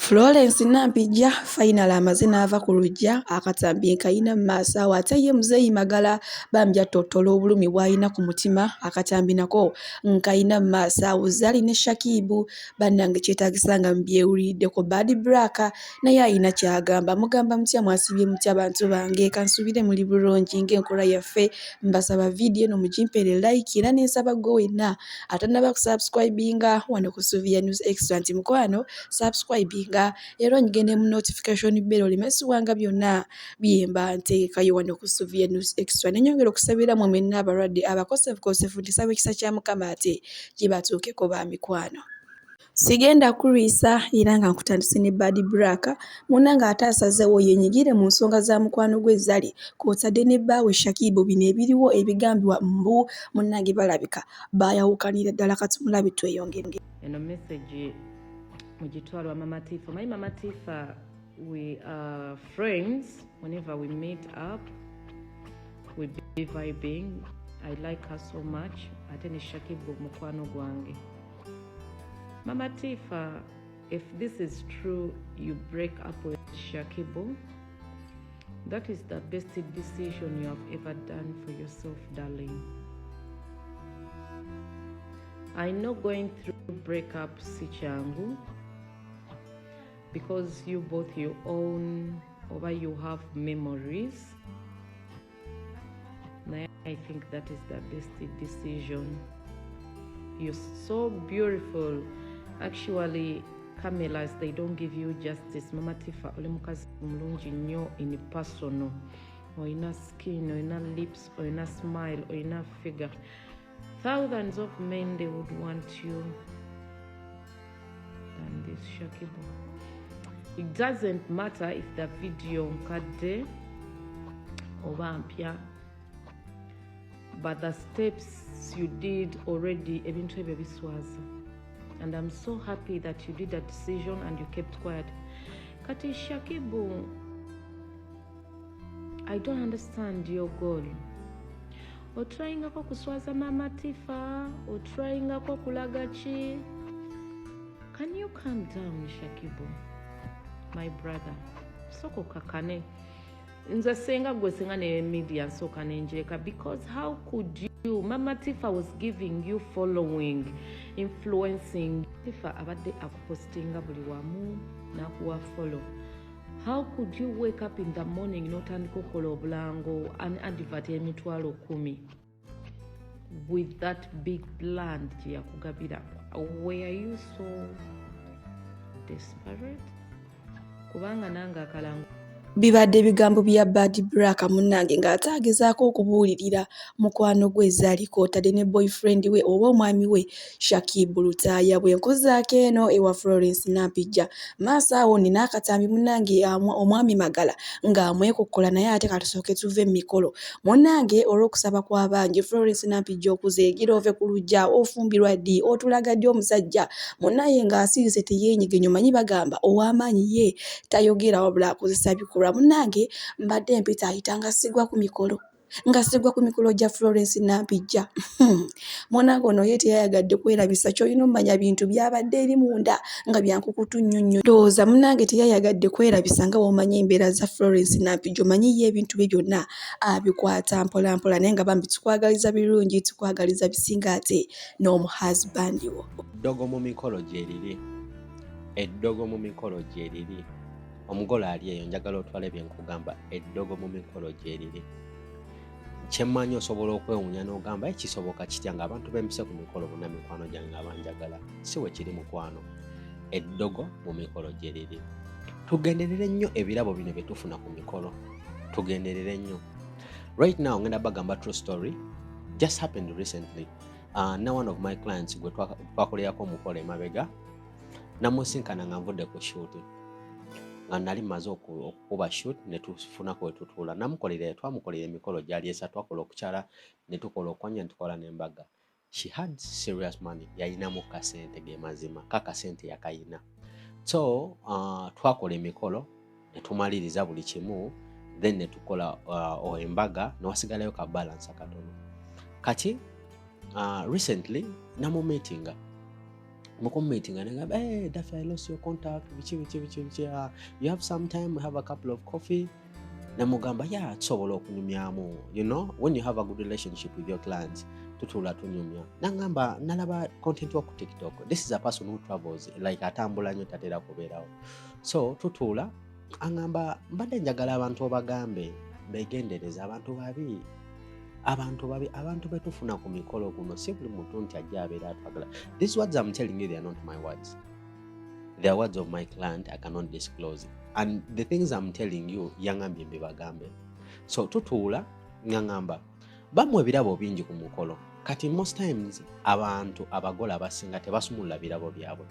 Florence Nampijja final amazina ava ku luggya akatambi nkayina mu maaso awo ate ye muzeeyi Magala bambya tottola obulumi bw'alina ku mutima akatambi nako nkayina mu maaso awo Zari ne Shakibu bannange kyetaagisa nga mbyewuliddeko Badblack naye alina kyagamba mugamba mutya mwasibye mutya bantu bange kansuubire muli bulungi ng'enkola yaffe mbasaba vidiyo eno mugimpeere like era n'ensaba gwe wenna atannaba kusubscribinga wano ku Suvia News Extra nti mukwano subscribinga era ongende mu notification bell olimesibwanga byonna byemba nteekayo wano ku Suvia News Extra nenyongera okusabira mu mwenna abalwadde abakosefukosefu ntisaba ekisa kya Mukama ate gibatuukeko ba mikwano. Sigenda kulwisa era nga nkutandise ne Badblack munanga ate asazeewo yenyigire mu nsonga za mukwano gwe Zari kw'otadde ne bbaawe Shakibu bino ebiriwo ebigambibwa mbu munnange balabika baayawukanira ddala katumulabe tweyongere. Eno message mugitwalwa Mama Tifa. My Mama Tifa, we are friends. Whenever we meet up, we be vibing. I like her so much. Ate ni Shakibu mukwano gwange. Mama Tifa, if this is true, you break up with Shakibu, that is the best decision you have ever done for yourself, darling. I know going through breakup si changu, because you both you own or you have memories. I think that is the best decision. You're so beautiful. Actually, cameras, they don't give you justice. Mama Tifa, ole mukazi mulungi nnyo in personal. Oyina skin, oyina lips, oyina smile, oyina figure. Thousands of men, they would want you than this Shakibu. It doesn't matter if the video nkadde oba mpya, but the steps you did already ebintu ebyo biswaza. And I'm so happy that you did that decision and you kept quiet. Kati Shakibu, I don't understand your goal. Otryingako kuswaza Mama Tifa, otryingako kulaga ki. Can you calm down, Shakibu, my brother? Soko kakane. Nza senga gwe senga ne media soka nenjeka, because how could you? Mama Tifa was giving you following, influencing. Tifa abadde akupostinga buli wamu nakuwa follow. How could you wake up in the morning n'otandika okola obulango and advert emitwalo 10 with that big plan gye yakugabira? Were you so desperate? Kubanga nanga akalango Bibadde bigambo bya Badblack munnange ng'ataagezaako okubuulirira mukwano gwe Zari kw'otadde ne boyfriend we oba omwami we Shakibu Lutaaya bwe nkozaako eno ewa Florence Nampijja maaso awo nina akatambi munnange omwami Magala ng'amwekokkola naye ate katusooke tuve emikolo munnange olw'okusaba kw'abangi Florence Nampijja okuzeegira ove ku luggya ofumbirwa ddi otulaga ddi omusajja munnaye ng'asirise teyeenyigenye omanyi bagamba ow'amaanyi ye tayogera wabula akozesa bikolwa munnange mbadde mpita ayita nga sigwa ku mikolo gya Florence Nampijja munnange ono ye teyayagadde kwerabisa ky'olina omanya bintu byabadde eri munda nga byankukutu nnyo nnyo ndowooza munnange teyayagadde kwerabisa nga w'omanyi embeera za Florence Nampijja omanyi ye ebintu bye byonna abikwata mpola mpola naye nga bambi tukwagaliza birungi tukwagaliza bisinga ate n'omuhusband wo eddogo mu mikolo gye liri omugole ali eyo njagala otwale bye nkugamba eddogo mu mikolo gye liri kyemmanyi osobola okwewuunya n'ogamba ekisoboka kitya ng'abantu b'empise ku mikolo bonna mikwano gyange abanjagala si we kiri mukwano eddogo mu mikolo gye liri tugenderere nnyo ebirabo bino bye tufuna ku mikolo tugenderere nnyo right now ngenda bagamba true story just happened recently now one of my clients gwe twakolerako omukolo emabega namusinkana nga nvudde ku shoot nga nali maze okuba shoot ne tufunako we tutuula twamukolera emikolo gyali esatu twakola okukyala ne tukola okwanya ne tukola n'embaga. She had serious money, yayinamu kasente ge mazima kakasente yakayina so twakola emikolo ne tumaliriza buli kimu then ne tukola embaga newasigalayo ka balance akatono kati recently namu meetinga meeting and ngamba hey Daffy I lost your contact bichi you have some time we have a couple of coffee namugamba yeah tsobola okunyumyamu you know when you have a good relationship with your clients tutula tunyumya nangamba nalaba content wa ku TikTok this is a person who travels like atambula nyo tatera kubeerawo so tutula angamba mbadde njagala abantu obagambe begendereza abantu betufuna ku mikolo guno si buli muntu nti ajja abeera atwagala. These words I'm telling you, they are not my words. They are words of my client. I cannot disclose it. And the things I'm telling you yangambye mbibagambe. So tutuula ngamba bamwe birabo bingi ku mukolo kati most times abantu abagola abasinga tebasumulula birabo byabwe,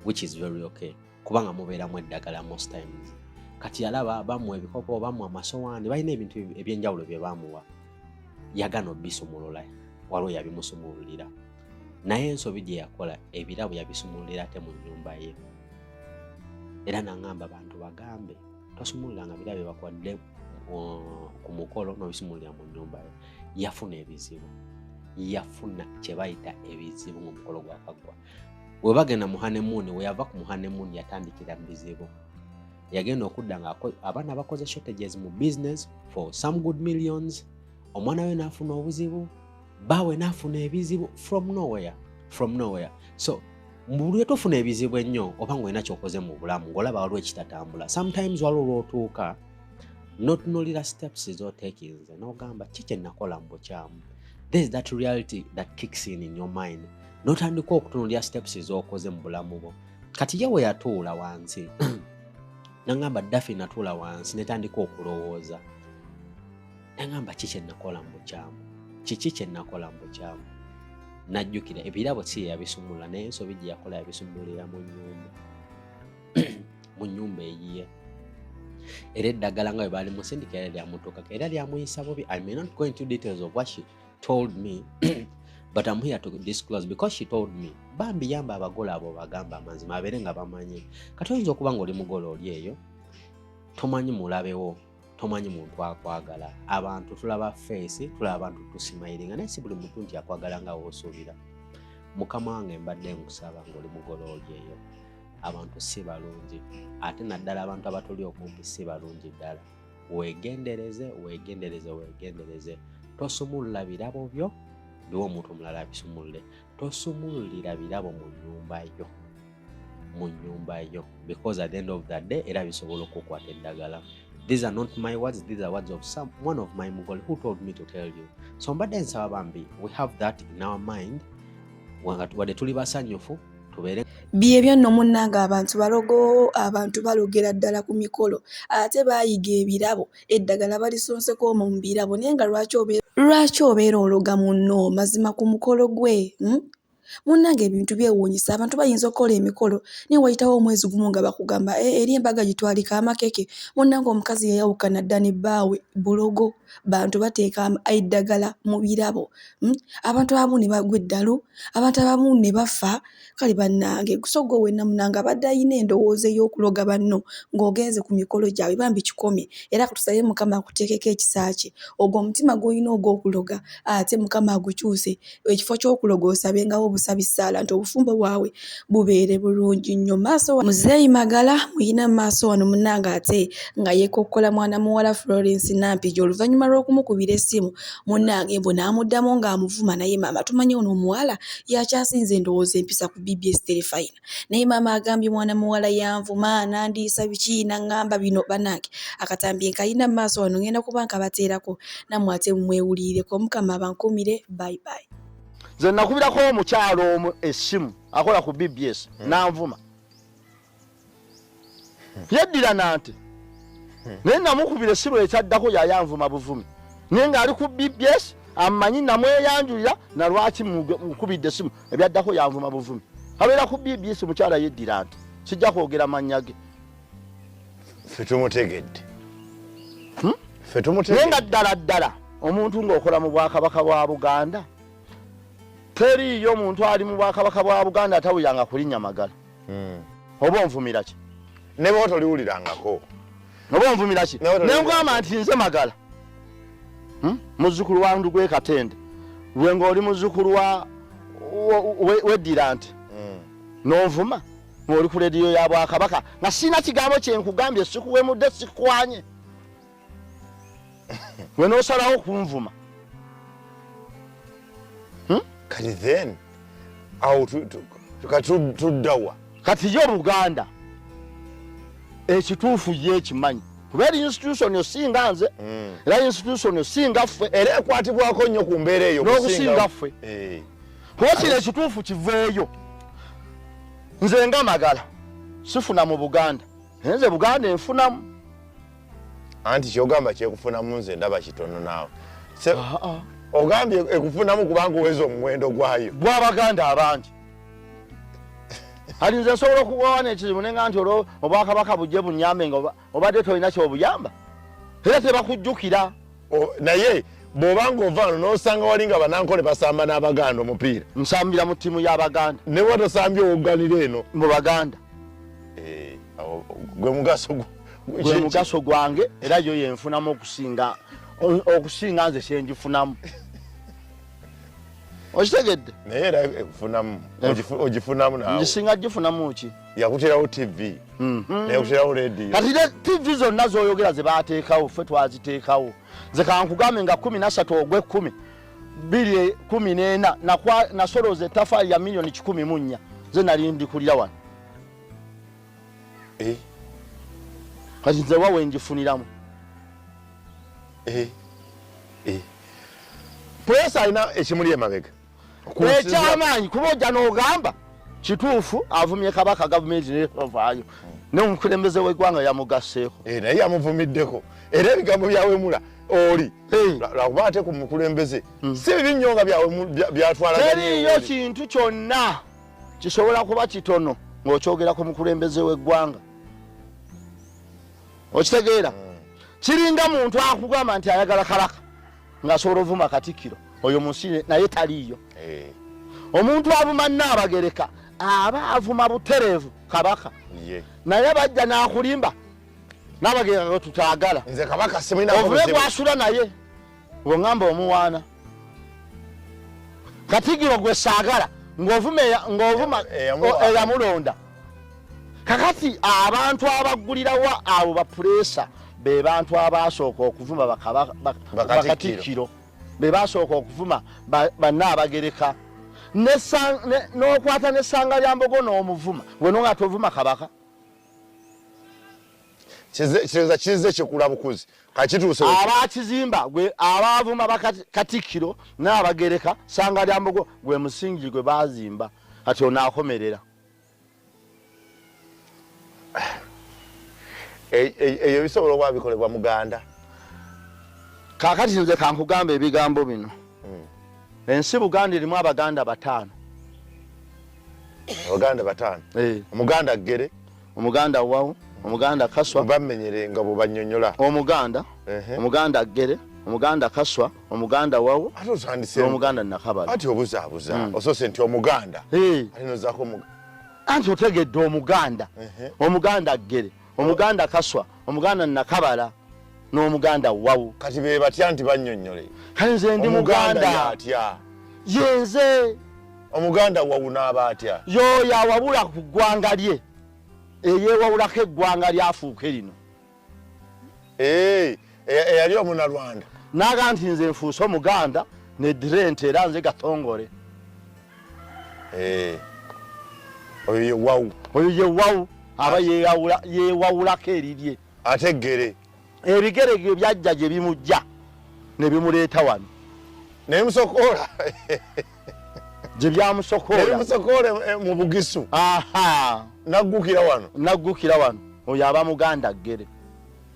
which is very okay kubanga mubeeramu eddagala most times. Kati alaba bamwe ebikopo bamwe amasowaani balina ebintu ebyenjawulo bye bamuwa yagano bisumulula waliwo yabimusumululira naye ensobi gye yakola ebirabo yabisumululira ate mu nnyumba ye. Era nangamba abantu bagambe tosumululanga birabo bakwadde ku mukolo n'obisumululira mu nnyumba ye. Yafuna kye bayita ebizibu mu mukolo gwakagwa. Bwe bagenda mu honeymoon, we yava ku honeymoon yatandikira mu bizibu. Yagenda okudda nga abaana bakoze shortages mu business for some good millions. Omwana we nafuna obuzibu, bawe nafuna ebizibu from nowhere. So mbulu tofuna ebizibu ennyo oba ng'olina ky'okoze mu bulamu ng'olaba waliwo ekitatambula. Sometimes waliwo lw'otuuka n'otunuulira steps z'otekinze n'ogamba kiki nakola mu bukyamu. There's that reality that kicks in your mind. N'otandika okutunuulira steps z'okoze mu bulamu bwo. Kati ye we yatuula wansi nangamba Daffy natuula wansi netandika okulowooza. Nangamba kiki nakola mu bukyamu. Najjukira ebirabo si yabisumula naye ensobi gye yakola yabisumulira mu nnyumba eyiye. Era eddagala nga bwe baali musindika era lyamutuuka era lyamuyisa bubi. I may not go into details of what she told me but I'm here to disclose because she told me bambi yamba abagole abo bagamba amazima abeere nga bamanyi. Kati oyinza okuba ng'oli mugole oli eyo tomanyi mulabewo, tomanyi muntu akwagala. Abantu tulaba face, tulaba abantu tusimayiringa naye si buli muntu nti akwagala nga woosuubira. Mukama wange mbadde nkusaba ng'oli mugole oli eyo abantu si balungi ate naddala abantu abatuli okumpi si balungi ddala. Weegendereze tosumulula birabo byo biwa omuntu omulala abisumulule. Tosumululira birabo mu nnyumba yo because at the end of the day era bisobola okukwata eddagala. These are not my words, these are words of one of my mugole who told me to tell you. So mbadde nsaba bambi we have that in our mind wadde tuli basanyufu tubeere byebyo nno munnanga abantu balogo abantu balogera ddala ku mikolo ate baayiga ebirabo eddagala balisonseko mu birabo naye nga lwaki obeera ologa munno mazima ku mukolo gwe munnanga ebintu byewuunyisa. Abantu bayinza okukola emikolo naye wayitawo omwezi gumu nga bakugamba eri embaga gitwalika amakeke. Munnanga omukazi yayawukana dda ne bbaawe bulogo bantu bateeka eddagala mu birabo. Abantu abamu ne bagwa eddalu, abantu abamu ne bafa. Kale bannange gusogo wenna munnanga abadde ayina endowooza ey'okuloga banno ng'ogenze ku mikolo gyabwe bambi kikomye. Era katusabe Mukama akuteekeko ekisa kye ogwo omutima gw'olina ogw'okuloga ate Mukama agukyuse ekifo ky'okuloga osabengawo obusabisaala nti obufumbo bwawe bubeere bulungi nnyo. Maaso Muzeeyi Magala muyina maaso wano munnanga ate nga yeekokkola mwana muwala Florence Nampijja oluvannyuma lw'okumukubira essimu munnange mbu n'amuddamu ng'amuvuma naye maama tumanyi ono omuwala yakyasinze endowooza empisa ku BBS Terefayina naye maama agambye mwana muwala yanvuma nandiisa biki naŋŋamba bino bannange akatambi nkayina maaso wano ngenda kuba nkabateerako nammwe ate mumwewulirireko. Mukama abankumire bye. Nze nakubirako omukyalo omu essimu akola ku BBS nanvuma yeddira nante naye namukubira essimu ekyaddako yayanvuma buvumi naye ng'ali ku BBS amanyi namweyanjulira na lwaki mukubidde essimu ebyaddako yanvuma buvumi. Abeera ku BBS mukyala yeddira nte sijja kwogera mannya ge. Ffe tumutegedde naye nga ddala omuntu ng'okola mu Bwakabaka bwa Buganda teriiyo omuntu ali mu Bwakabaka bwa Buganda atawuyanga kulinnya Magala. Oba onvumira ki? Ne bwo toliwulirangako. Oba onvumira ki? Ne ngamba nti nze Magala muzzukulu wa Ndugwe Katende lwe ng'oli muzzukulu weddira nti Novuma ng'oli ku lediyo ya Bwakabaka nga sina kigambo kye nkugambye sikuwemudde sikwanye we n'osalawo kunvuma kati then awo tuddawa kati yo Buganda ekituufu ye ekimanyi kuba eri institution osinga nze era institution osinga ffe era ekwatibwako nnyo ku mbeera eyo n'okusinga ffe kuba ekituufu kiveeyo nze nga Magala sifuna mu Buganda nze Buganda enfunamu anti kyogamba kyekufunamu nze ndaba kitono naawe ogambye ekufunamu kubanga oweza omuwendo gwayo gw'Abaganda abangi ali nze nsobola okuwawana ekizibu nenga nti olwo Obwakabaka bujje bunyambe nga obadde tolina kyobuyamba era tebakujjukira naye bw'obanga ovaano n'osanga wali nga Banankole basamba n'Abaganda omupiira nsambira mu ttiimu y'Abaganda ne bwe tosambye owogganira eno mu Baganda gwe mugaso gwange era yo yenfunamu okusinga nze kyenjifunamu okitegedde naye era ekufunamu ogifunamu naawe ngisinga gifunamu ki yakuterawo TV yakuterawo radio kati TV zonna z'oyogera ze baateekawo ffe twaziteekawo nze kankugambe nga 13 ogwe 10 214 nasolooza ettafaali ya milioni 14 ze nali ndikulira wano kati nze wawe ngifuniramu pulesa alina ekimuli emabega ekyamaanyi kuba ojja n'ogamba kituufu avumye Kabaka gavumenti netovaayo n'omukulembeze w'eggwanga yamugasseeko naye yamuvumiddeko era ebigambo byawemula oli lwakuba ate ku mukulembeze si bibi nnyo nga byatwalaganya teriyo kintu kyonna kisobola kuba kitono ng'okyogera ku mukulembeze w'eggwanga okitegeera kiringa muntu akugamba nti ayagala Kabaka ng'asobola ovuma Katikkiro oyo munsi naye taliiyo omuntu avuma Nnaabagereka aba avuma butereevu Kabaka naye bajja n'akulimba Nnaabagereka gwe tutaagala nze Kabaka simulina ovume gwasula naye ng'ongamba omuwaana Katikkiro gwe saagala ng'ovuma eyamulonda kakati abantu abaggulirawa abo bapulesa be bantu abasooka okuvuma Bakatikkiro be basooka okuvuma Bannaabagereka n'okwata n'essanga lya Mbogo n'omuvuma gwe nga tovuma Kabaka kireza kize kikula bukuzi kakituuse abakizimba gwe abavuma Bakatikkiro n'Abagereka ssanga lya Mbogo gwe musingi gwe bazimba ati onaakomerera eyo bisobola okuba bikolebwa Muganda kakati nze kankugamba ebigambo bino ensi Buganda erimu Abaganda 5 Abaganda 5 Omuganda Ggere Omuganda Wawu Omuganda Kaswa bamenyere nga bubanyonyola Omuganda Ggere Omuganda Kaswa Omuganda Wawu Omuganda Nakabala ati obuzaabuza osose nti Omuganda alinozaako anti otegedde Omuganda Omuganda Ggere Omuganda Kaswa Omuganda Nakabala n'Omuganda Wawu kati be batya nti bannyonnyole kale nze ndi Muganda atya yenze Omuganda Wawu n'aba atya yo yawabula ku ggwanga lye eyewawulako eggwanga lyafuuka lino eyali Omunalwanda naga nti nze nfuuse Omuganda ne Dirente era nze Gatongole oyo ye Wawu aba yewawulako erirye ate Ggere ebigere bye byajja gye bimujja ne bimuleeta wano naye musokoola gye byamusokoola mu Bugisu naggukira wano oyo aba Muganda Ggere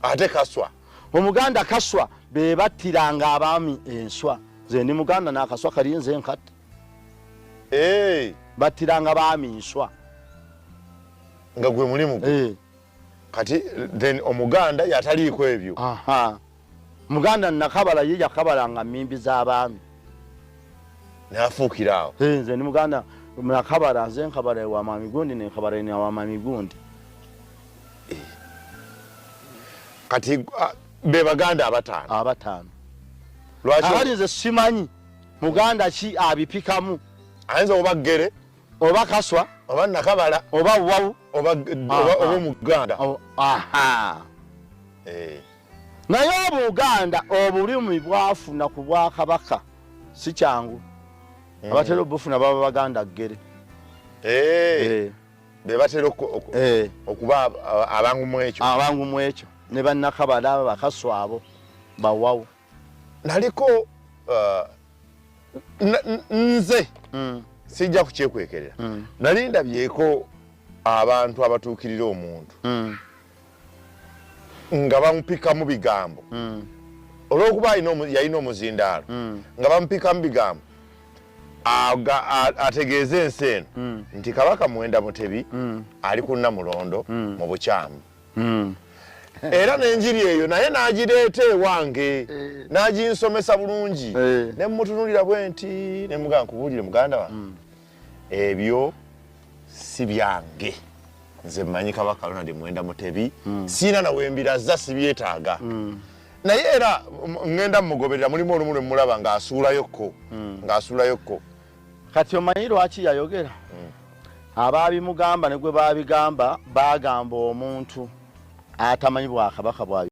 ate Kaswa Omuganda Kaswa be battiranga abaami enswa nze ndi Muganda n'akaswa kali nze nkatte battiranga abaami nswa nga gwe mulimu kati then Omuganda yataliiko ebyo Muganda Nakabala ye yakabalanga mmimbi z'abaami n'afuukira awo nze ndi Muganda Nakabala nze nkabala wa Mami Gundi ne nkabala ne wa Mami Gundi kati be Baganda 5 lwaki nze simanyi Muganda ki abipikamu ayinza oba Ggere oba Kaswa oba Nakabala oba Wawu oba Omuganda. Aha. Naye Obuganda obulimi bwafuna ku Bwakabaka si kyangu. Abatera obufuna baba Baganda ggere. Be batera okuba abangu mu ekyo. Ne bannakabala Bakaswa abo bawawu. Naliko nze sijja kukyekwekerera. Nali ndabyeko abantu abatuukirira omuntu nga bamupikamu bigambo olw'okuba yalina omuzindaalo nga bamupikamu bigambo ategeeze ensi eno nti Kabaka Mwenda Mutebi ali ku Namulondo mu bukyamu. Era n'enjiri eyo naye n'agireeta ewange n'aginsomesa bulungi ne mutunulira bwe nti ne mugamba nkubuulire muganda wange ebyo si byange. Nze mmanyi Kabaka Mwenda Mutebi siina nawe mbiraza sibyetaaga. Naye era ngenda mugoberera mulimu olumu lwe mulaba ng'asuulayokko. Kati omanyi lwaki yayogera? Abaabimugamba ne gwe baabigamba bagamba omuntu atamanyi Bwakabaka bwa